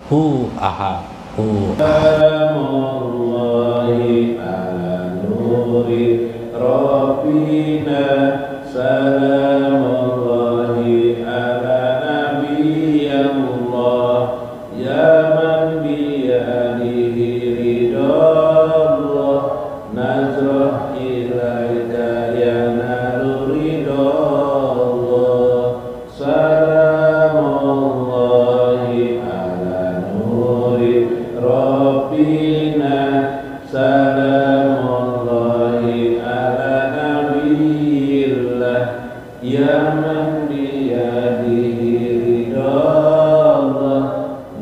hu aha hu. Salamullahi ala nuri Rabbina, salamullahi ala nabiyillah, ya man biyadihi ridallah, nazrah ilaika ya naru ridallah. Salamullahi ala nuri Rabbina, salamullahi ala nabiyillah, ya man biyadihi ridallah,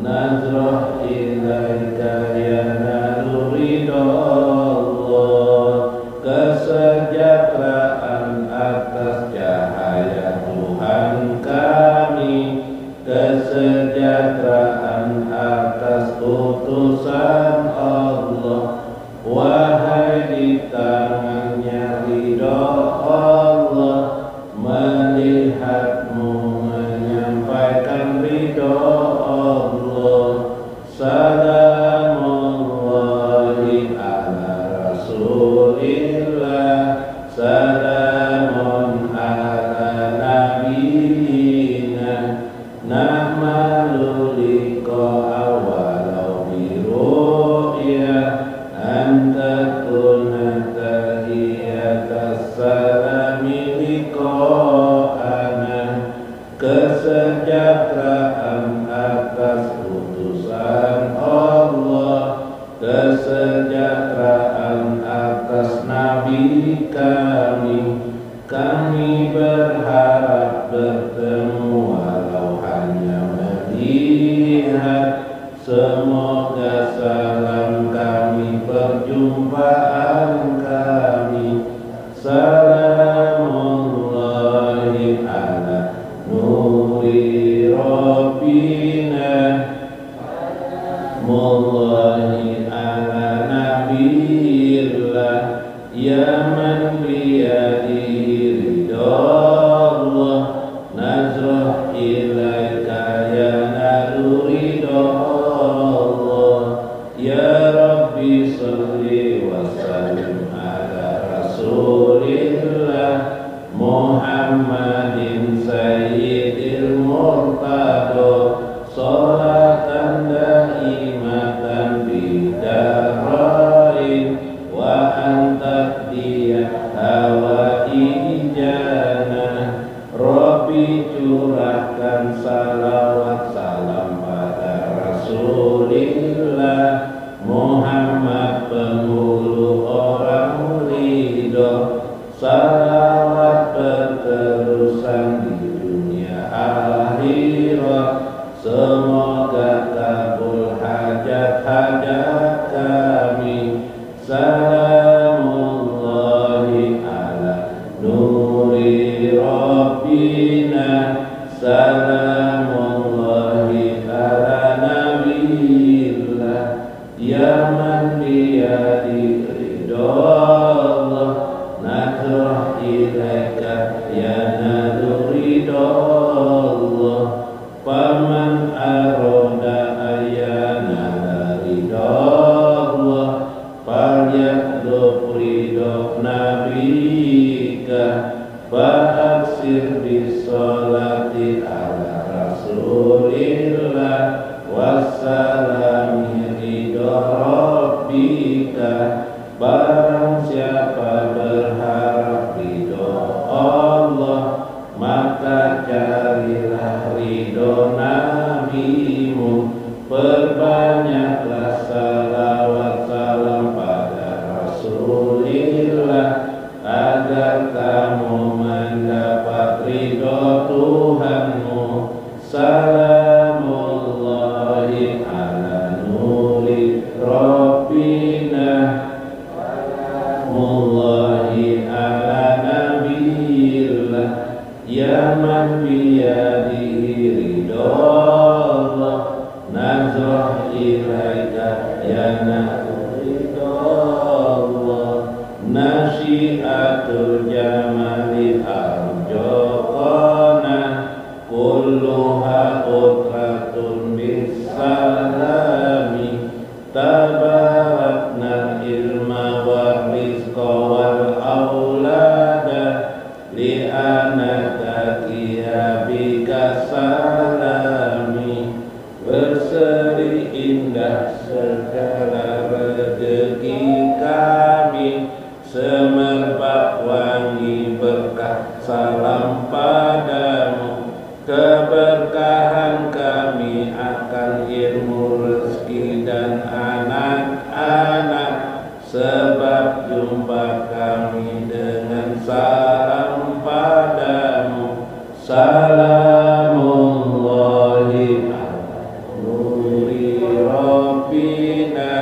nazrah ilaika ya naru ridallah. Kesejahteraan atas cahaya Tuhan kami, kesejahteraan atas utusan Allah, wahai di tangannya ridho Allah, melihatmu menyampaikan ridho Allah. Salamullahi ala rasulillah, salamun ala nabiyina, nahmalu liqa'a walau biru'ya, anta kuna tahiyatas salami liqa'ana. Kesejahteraan atas utusan Allah, kesejahteraan atas nabi kami, kami berharap bertemu walau hanya melihat. Semoga salam kami, perjumpaan kami, salamullahi ala nuri Rabbina, mullahi ala nabiyillah, ya man biyadihi ridallah, nazrah ilaika ya naru ridallah. Ya Rabbi salli wa sallim ala rasulillah, Muhammadin sayyidil murtado, salatan daimatan bidarain, wa anta dia hawaijana. Rabbi curahkan salawat salam pada rasulillah, Muhammad penghulu orang ridho. Salawat berterusan di dunia akhirat, semoga kabul hajat-hajat kami. Salamullahi ala nuri Rabbina, salamullahi ala nabiyillah, ya man biyadi ridallah, nazrah ilaika ya naru ridallah. Faman aroda ayana ridallah, falyatlub ridho nabika, fa'aksir bisolati ala rasulillah, wassalami ridho rabbika. Barang siapa berharap ridho Allah, maka carilah ridho nabimu. Perbanyaklah salawat salam pada rasulillah, agar kamu mendapat ridho Tuhanmu. Salamullahi ala nuri Rabbina, mullahi ala nabiyillah, ya man biyadihi ridallah, nazrah ilaika ya naru ridallah. Nasyiatul jamali arjaqana, kulluha utratun bisa salami tabarakna ilma wa rizqa wal aulada li'anaka bika salami berseri indah segala rezeki kami semerbak wangi berkah salam padamu keberkahan kami akan ilmu rezeki dan anak-anak sebab jumpa kami dengan salam padamu salamullahi nuri rabbina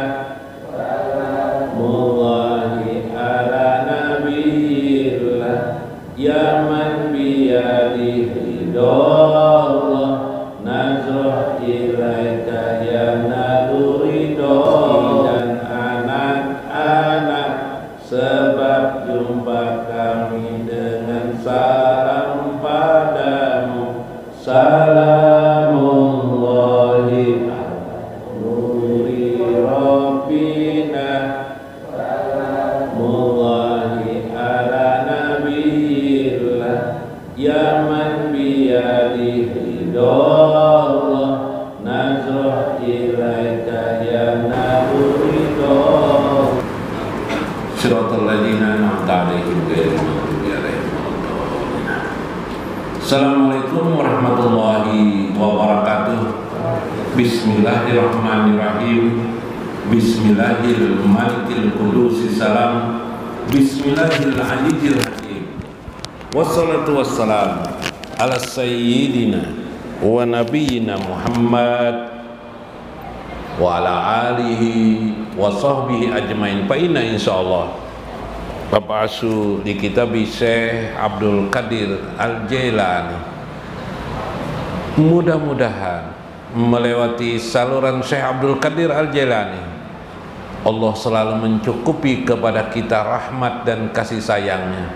salamullahi ala nabiyillah ya man biyadihi ridallah nazrah ilaika ya naluri dan anak-anak sebab jumpa kami dengan salam padamu salamullahi nuri rabbina salamullahi ala nabiyillah ya man biyadihi ridallah nazrah ilaika ya naluri siratal ladzina an'amta 'alaihim ghairil maghdubi 'alaihim waladdallin. Assalamualaikum warahmatullahi wabarakatuh. Bismillahirrahmanirrahim. Bismillahirrahmanirrahim. Qudusis salam. Bismillahirrahmanirrahim. Wassalatu wassalam ala sayyidina wa nabiyyina Muhammad wa ala alihi wa sahbihi ajmain. Fa inna insyaallah Bapak Asu di kitab Syekh Abdul Qadir Al-Jailani mudah-mudahan melewati saluran Syekh Abdul Qadir Al-Jailani Allah selalu mencukupi kepada kita rahmat dan kasih sayangnya,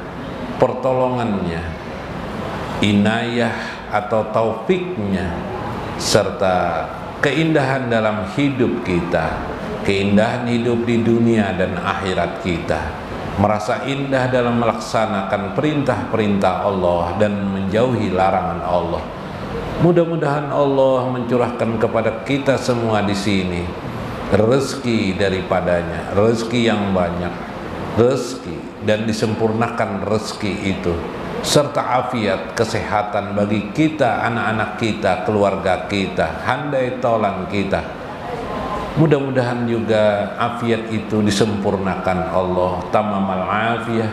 pertolongannya, inayah atau taufiknya, serta keindahan dalam hidup kita, keindahan hidup di dunia dan akhirat kita, merasa indah dalam melaksanakan perintah-perintah Allah dan menjauhi larangan Allah. Mudah-mudahan Allah mencurahkan kepada kita semua di sini rezeki daripadanya, rezeki yang banyak, rezeki dan disempurnakan rezeki itu, serta afiat kesehatan bagi kita, anak-anak kita, keluarga kita, handai tolan kita. Mudah-mudahan juga afiat itu disempurnakan Allah, tamamal afiyah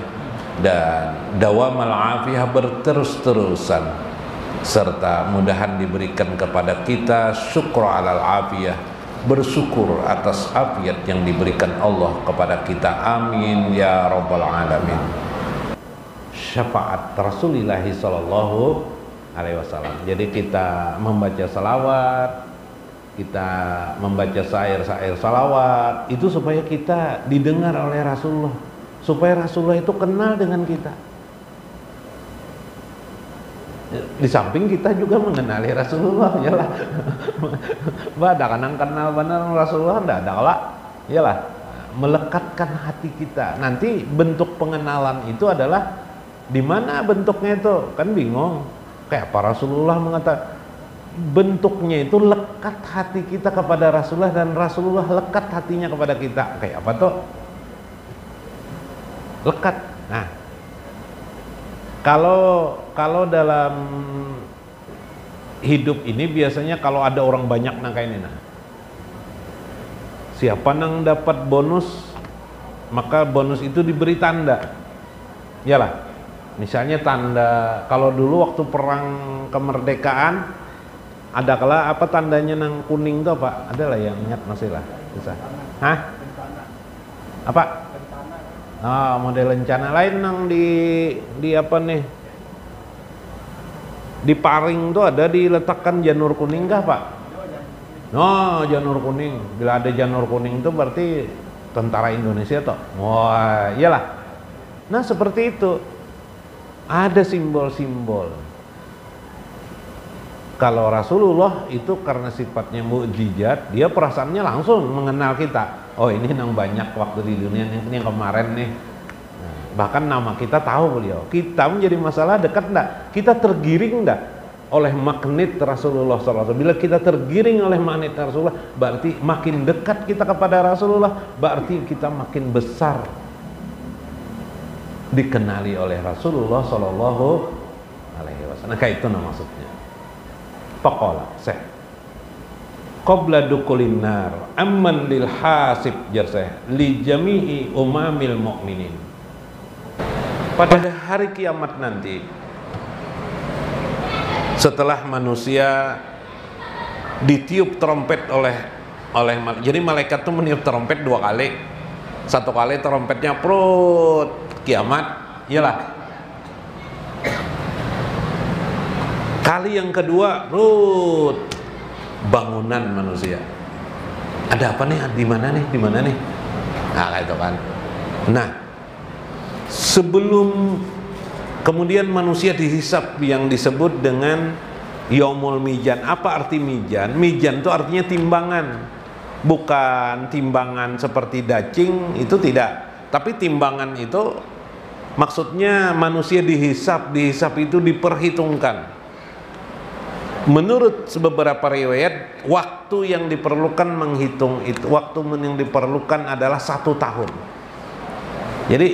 dan dawamal afiyah berterus-terusan, serta mudahan diberikan kepada kita syukur alal afiyah, bersyukur atas afiat yang diberikan Allah kepada kita. Amin ya rabbal alamin. Syafaat Rasulullah sallallahu alaihi wasallam. Jadi kita membaca salawat, kita membaca syair-syair salawat itu supaya kita didengar oleh Rasulullah, supaya Rasulullah itu kenal dengan kita. Di samping kita juga mengenali Rasulullah, yalah. Ada kanang kenal benar Rasulullah, ndak ada lah, yalah. Melekatkan hati kita. Nanti bentuk pengenalan itu adalah di mana bentuknya itu, kan bingung. Kayak apa Rasulullah mengatakan bentuknya itu lekat hati kita kepada Rasulullah dan Rasulullah lekat hatinya kepada kita. Kayak apa tuh? Lekat. Nah, kalau dalam hidup ini biasanya kalau ada orang banyak nang kayak ini, nah, siapa nang dapat bonus maka bonus itu diberi tanda, iyalah. Misalnya tanda, kalau dulu waktu perang kemerdekaan ada kala apa tandanya nang kuning tuh apa? Ada lah yang ingat masih lah, bisa. Hah? Apa? Ah, model lencana lain nang di apa nih? Di paring tuh ada diletakkan janur kuning kah, Pak? Oh, janur kuning. Bila ada janur kuning itu berarti tentara Indonesia toh. Wah, iyalah. Nah, seperti itu. Ada simbol-simbol. Kalau Rasulullah itu karena sifatnya mukjizat, dia perasaannya langsung mengenal kita. Oh, ini yang banyak waktu di dunia, ini yang kemarin nih. Nah, bahkan nama kita tahu beliau. Kita menjadi masalah dekat enggak? Kita tergiring enggak oleh magnet Rasulullah SAW? Bila kita tergiring oleh magnet Rasulullah, berarti makin dekat kita kepada Rasulullah, berarti kita makin besar dikenali oleh Rasulullah SAW. Nah, kayak itu maksudnya. Faqala Syekh qabla dukulin nar amman lil hasib jar Syekh li jami'i umamil mu'minin. Pada hari kiamat nanti, setelah manusia ditiup trompet oleh jadi malaikat itu meniup trompet 2 kali. 1 kali trompetnya prut kiamat, iyalah. Kali yang kedua, rut, bangunan manusia. Ada apa nih? Di mana nih? Di mana nih? Nah, kayak itu kan. Nah, sebelum kemudian manusia dihisab yang disebut dengan Yaumul Mizan. Apa arti mizan? Mizan itu artinya timbangan. Bukan timbangan seperti dacing, itu tidak. Tapi timbangan itu maksudnya manusia dihisab itu diperhitungkan. Menurut beberapa riwayat, waktu yang diperlukan menghitung itu, waktu yang diperlukan adalah 1 tahun. Jadi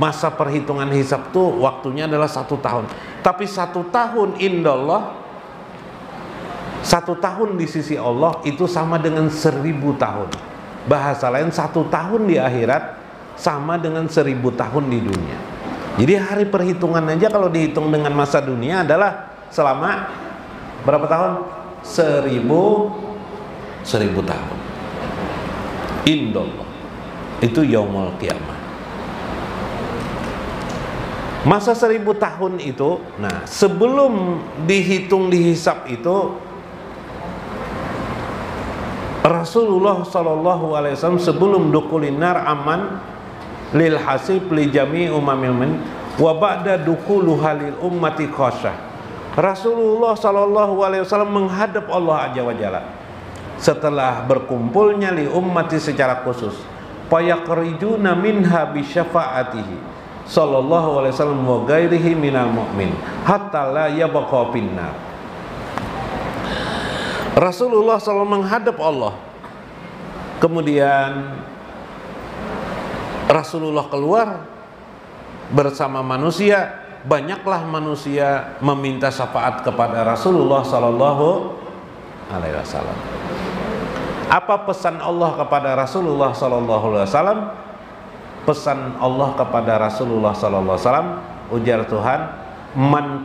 masa perhitungan hisab itu waktunya adalah 1 tahun. Tapi 1 tahun indallah, 1 tahun di sisi Allah itu sama dengan 1000 tahun. Bahasa lain, 1 tahun di akhirat sama dengan 1000 tahun di dunia. Jadi hari perhitungan aja kalau dihitung dengan masa dunia adalah selama berapa tahun? 1000 tahun. Indallah. Itu yaumul qiyamah. Masa 1000 tahun itu, nah sebelum dihitung dihisab itu, Rasulullah SAW sebelum dukulinar aman lil hasib li jami umamil min wa ba'da dukuluha lil ummati khasyah. Rasulullah SAW menghadap Allah Azza wa Jalla setelah berkumpulnya li ummati secara khusus, fayaqrijuna minha bi syafaatihi sallallahu alaihi wasallam wa ghairihi minal mu'min hatta la yabqa finnar. Rasulullah SAW menghadap Allah, kemudian Rasulullah keluar bersama manusia. Banyaklah manusia meminta syafaat kepada Rasulullah Sallallahu Alaihi Wasallam. Apa pesan Allah kepada Rasulullah Sallallahu Alaihi Wasallam? Pesan Allah kepada Rasulullah Sallallahu Alaihi Wasallam, ujar Tuhan, man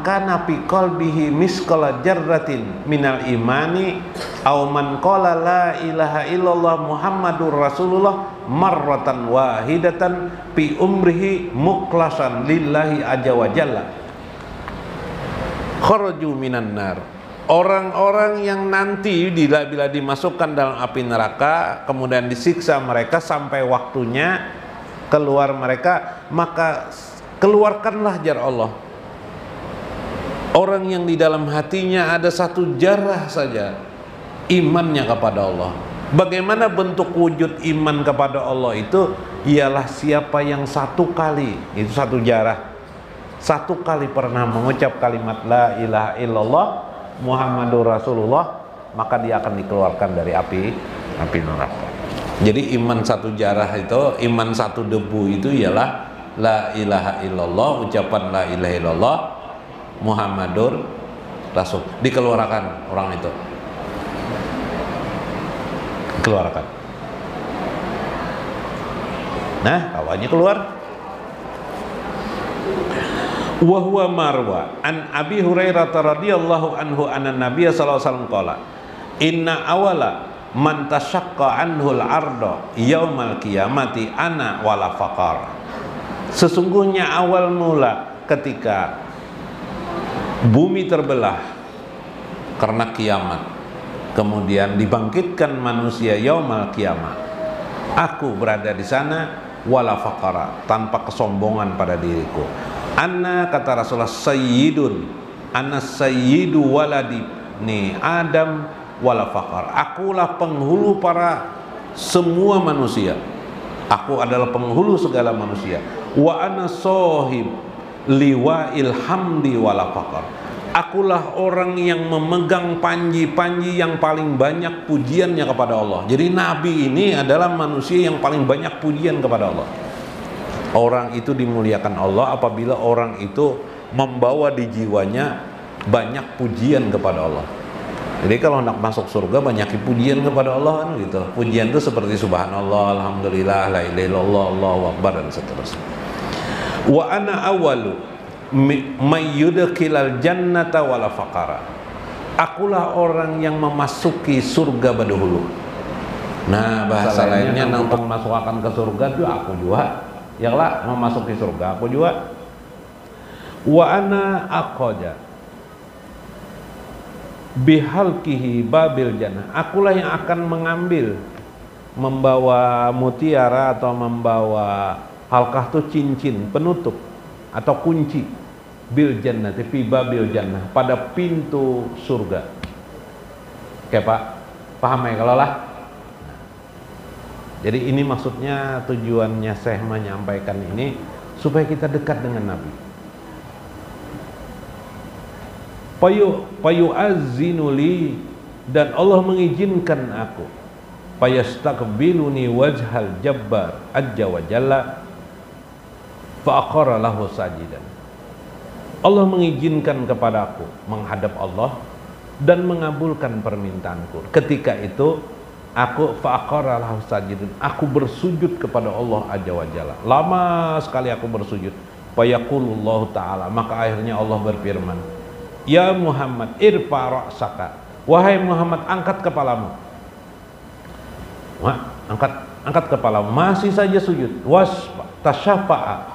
kana fi qalbihi misqala jarratin minal imani aw man qala la ilaha illallah muhammadur rasulullah marratan wahidatan fi umrihi mukhlasan lillahi azza wa jalla kharaju minan nar. Orang-orang yang nanti bila dimasukkan dalam api neraka kemudian disiksa mereka sampai waktunya keluar mereka, maka keluarkanlah jar Allah orang yang di dalam hatinya ada 1 jarah saja imannya kepada Allah. Bagaimana bentuk wujud iman kepada Allah itu? Ialah siapa yang 1 kali, itu 1 jarah, 1 kali pernah mengucap kalimat la ilaha illallah Muhammadur Rasulullah, maka dia akan dikeluarkan dari api neraka. Jadi iman 1 jarah itu, iman 1 debu itu ialah la ilaha illallah, ucapan la ilaha illallah Muhammadur Rasul. Dikeluarkan orang itu, keluarkan. Nah, kawannya keluar. Wa huwa marwa an Abi Hurairah radhiyallahu anhu anna Nabiy sallallahu alaihi wasallam qala inna awala man tashaqqa anhu al-arda yaumal qiyamati ana wala faqar. Sesungguhnya awal mula ketika bumi terbelah karena kiamat, kemudian dibangkitkan manusia yaumal kiamat, aku berada di sana wala faqara, tanpa kesombongan pada diriku. Anna, kata Rasulullah, sayyidun, Anas sayyidu waladi ni Adam wala faqar. Akulah penghulu para semua manusia. Aku adalah penghulu segala manusia. Wa ana sahib liwa'il hamdi wala faqar. Akulah orang yang memegang panji-panji yang paling banyak pujiannya kepada Allah. Jadi Nabi ini adalah manusia yang paling banyak pujian kepada Allah. Orang itu dimuliakan Allah apabila orang itu membawa di jiwanya banyak pujian kepada Allah. Jadi kalau nak masuk surga banyak pujian kepada Allah kan gitu. Pujian itu seperti subhanallah, alhamdulillah, la ilaha illallah, Allahu akbar dan seterusnya. Wa ana awwalu may yudkhilal jannata wala faqara. Akulah orang yang memasuki surga berdahulu. Nah, bahasa lainnya untuk memasukkan ke surga itu aku juga. Yang lah memasuki surga aku juga. Wa ana aqaja bihalqihi babil jannah. Akulah yang akan mengambil, membawa mutiara atau membawa halqah itu cincin penutup atau kunci bil jannah, fi babil jannah, pada pintu surga. Oke Pak, paham ya kalau lah? Jadi ini maksudnya, tujuannya Syekh menyampaikan ini supaya kita dekat dengan Nabi. Payu azinuli, dan Allah mengizinkan aku. Payastaqbiluni wajhal jabbar azza wa jalla fa aqara lahu sajidan. Allah mengizinkan kepadaku menghadap Allah dan mengabulkan permintaanku. Ketika itu aku faqara lahu sajidun, aku bersujud kepada Allah azza wa jalla. Lama sekali aku bersujud. Fayaqulullahu taala, maka akhirnya Allah berfirman, ya Muhammad irfa ra'saka, wahai Muhammad angkat kepalamu. Wah, angkat kepalamu, masih saja sujud. Was tasyafa'a,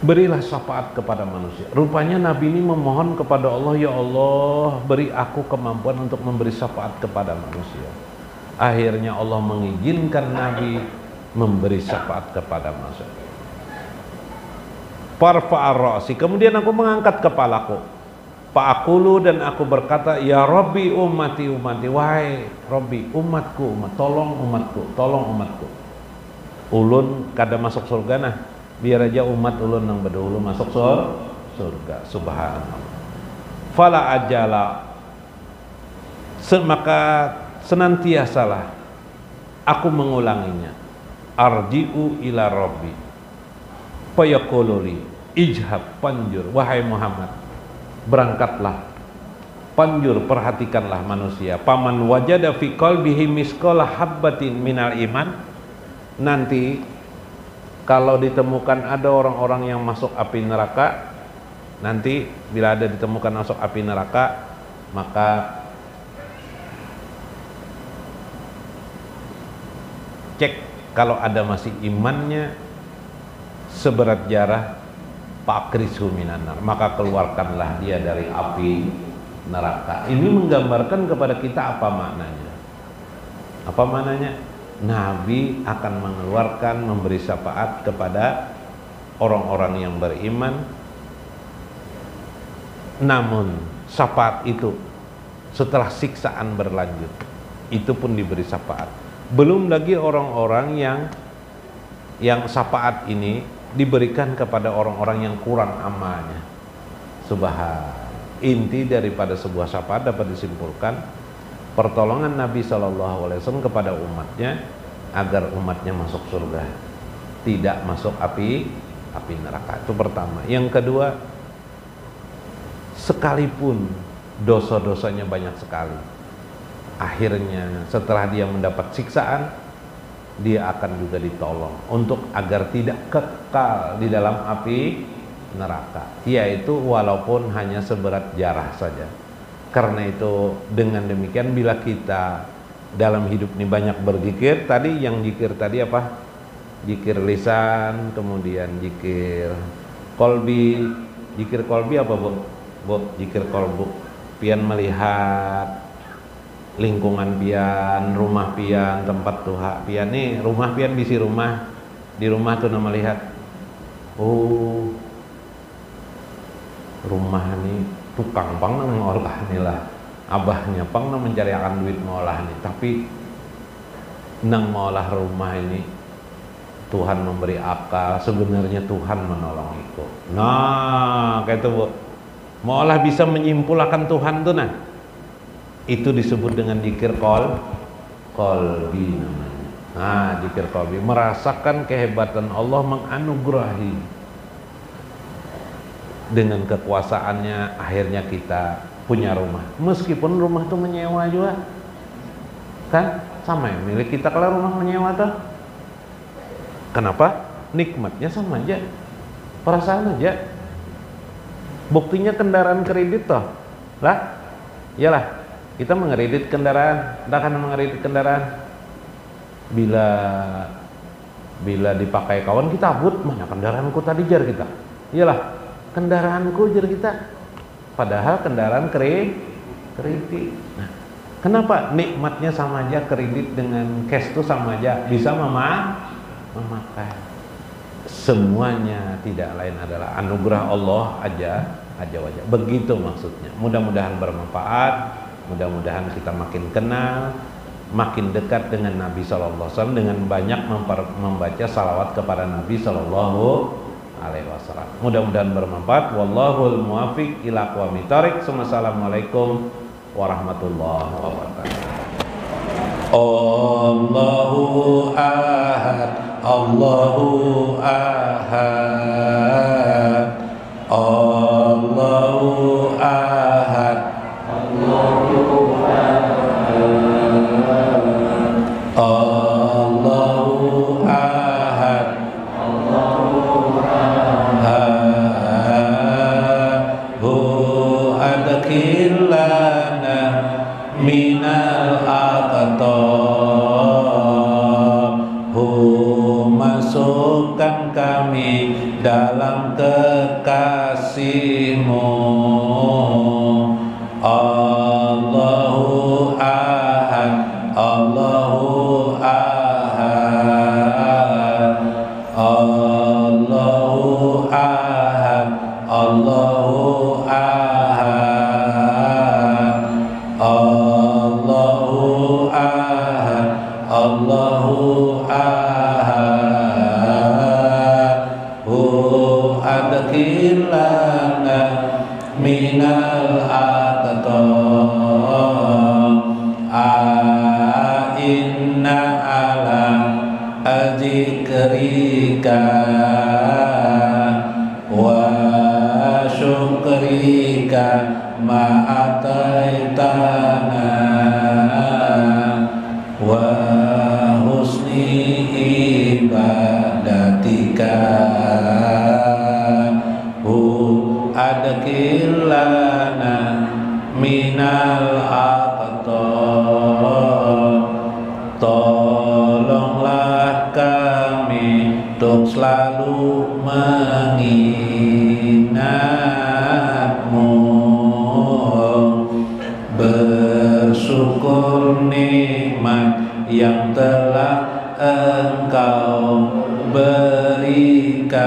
berilah syafaat kepada manusia. Rupanya Nabi ini memohon kepada Allah, ya Allah beri aku kemampuan untuk memberi syafaat kepada manusia. Akhirnya Allah mengizinkan Nabi memberi syafaat kepada manusia. Farfa'ar ra'si, kemudian aku mengangkat kepalaku. Fa'aqulu, dan aku berkata, ya Rabbi ummati ummati, wahai Rabbi umatku, tolong umatku, tolong umatku. Ulun kada masuk surga nah, biar aja umat ulun yang berdahulu masuk surga. Subhanallah. Fala ajala, maka senantiasalah aku mengulanginya. Arji'u ila Rabbi fayaqululi ijhab, panjur, wahai Muhammad berangkatlah, panjur, perhatikanlah manusia. Paman wajada fi qalbihi misqala habbatin minal iman, nanti kalau ditemukan ada orang-orang yang masuk api neraka, nanti bila ada ditemukan masuk api neraka, maka cek kalau ada masih imannya seberat jarah pakrisu minanar, maka keluarkanlah dia dari api neraka. Ini menggambarkan kepada kita apa maknanya? Apa maknanya? Nabi akan mengeluarkan, memberi syafaat kepada orang-orang yang beriman. Namun syafaat itu setelah siksaan berlanjut, itu pun diberi syafaat. Belum lagi orang-orang yang syafaat ini diberikan kepada orang-orang yang kurang amalnya. Subhan. Inti daripada sebuah syafaat dapat disimpulkan pertolongan Nabi SAW kepada umatnya agar umatnya masuk surga, tidak masuk api neraka. Itu pertama. Yang kedua, sekalipun dosa-dosanya banyak sekali, akhirnya setelah dia mendapat siksaan, dia akan juga ditolong untuk agar tidak kekal di dalam api neraka, yaitu walaupun hanya seberat jarah saja. Karena itu dengan demikian, bila kita dalam hidup ini banyak berzikir, tadi yang zikir tadi apa? Zikir lisan, kemudian zikir kolbi. Zikir kolbi apa Bu? Zikir kolbu, pian melihat lingkungan pian, rumah pian, tempat tuha pian. Nih rumah pian bisi rumah, di rumah tuh nama lihat, oh rumah ini tukang pang ngolah nih lah, abahnya pang mencari akan duit ngolah nih, tapi nang ngolah rumah ini Tuhan memberi akal, sebenarnya Tuhan menolong itu. Nah kayak itu bu, ngolah bisa menyimpulkan Tuhan tuh, nah itu disebut dengan dzikir qalbi namanya. Nah dzikir qalbi, merasakan kehebatan Allah menganugerahi dengan kekuasaannya, akhirnya kita punya rumah, meskipun rumah itu menyewa juga kan, sama ya milik kita. Kalau rumah menyewa tuh kenapa? Nikmatnya sama aja, perasaan aja. Buktinya kendaraan kredit toh lah, iyalah kita mengkredit kendaraan, tidak akan mengkredit kendaraan bila dipakai kawan kita abut, mana kendaraanku tadi jar kita, iyalah kendaraanku jar kita, padahal kendaraan kredit. Nah, kenapa? Nikmatnya sama aja, kredit dengan cash itu sama aja, bisa memakai. Semuanya tidak lain adalah anugerah Allah aja wajah. Begitu maksudnya. Mudah-mudahan bermanfaat, mudah-mudahan kita makin kenal, makin dekat dengan Nabi SAW dengan banyak membaca salawat kepada Nabi SAW. Mudah-mudahan bermanfaat. Wallahul muwaffiq ila aqwamit thoriq. Assalamualaikum warahmatullahi wabarakatuh. Allahu ahad, Allahu ahad, Allahu ahad, Allahu ahad, Allahu ahad, Allahu ahad. Hu adkhilana minal masukkan kami dalam kekasih-Mu. Allahu ahad, Allahu ahad, Allahu ahad, Allahu ahad, Allahu ahad, Allahu ahad. Hu adkhilana minal aqtab, inna ala azikrika wa syukrika ma'ataitana wa husni ibadatika. Hu adkhilana minal aqtab, tolonglah kami untuk selalu mengingatmu, bersyukur nikmat yang telah Engkau berikan,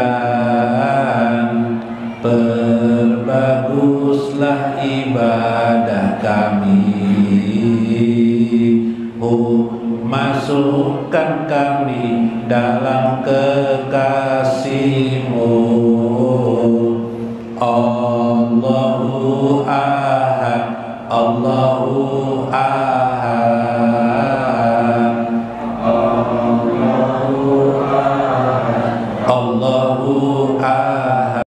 perbaguslah ibadah kami. Masukkan kami dalam kekasih-Mu. Allahu ahad, Allahu